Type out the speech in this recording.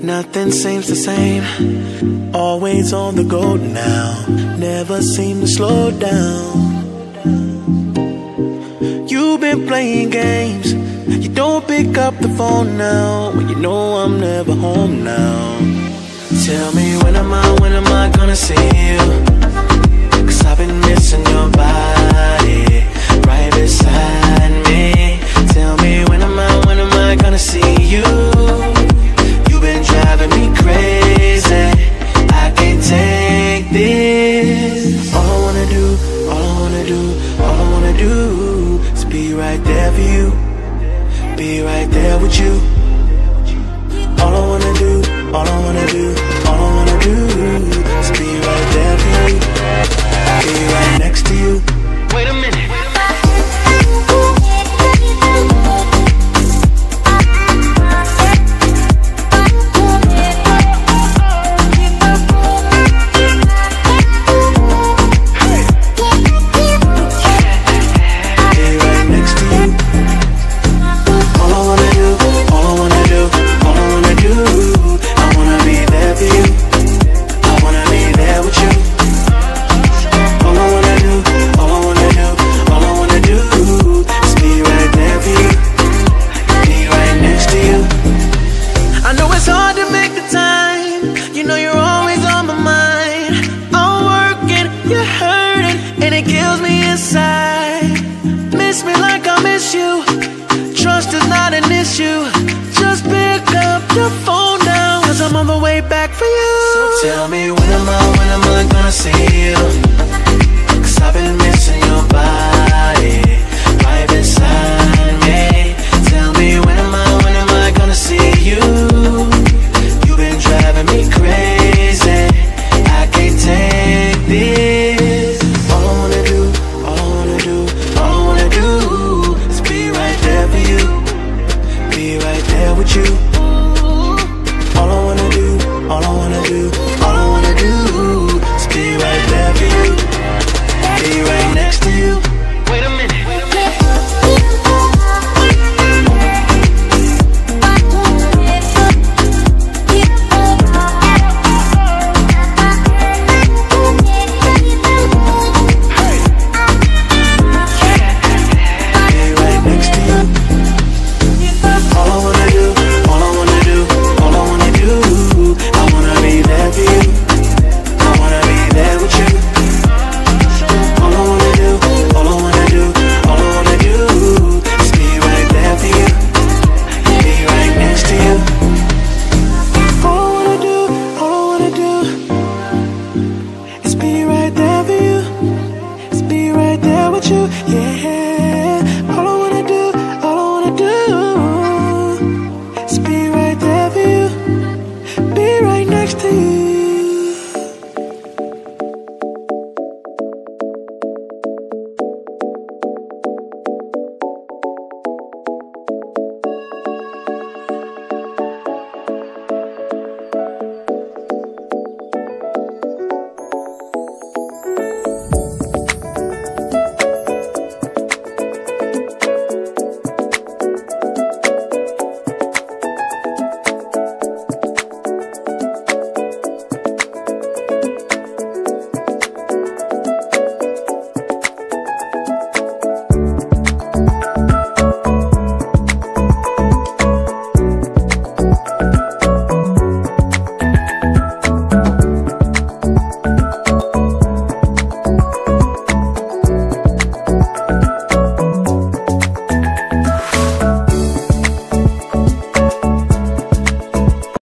Nothing seems the same, always on the go now, never seem to slow down. You've been playing games, you don't pick up the phone now, when you know I'm never home now. Tell me when am I gonna see you? Cause I've been missing your body, right beside me. Tell me when am I gonna see you? Driving me crazy, I can't take this. All I wanna do, all I wanna do, all I wanna do is be right there for you, be right there with you. All I wanna do, all I wanna do, all I wanna do is be right there for you, be right next to you. Wait a minute. Tell me when am I gonna see you?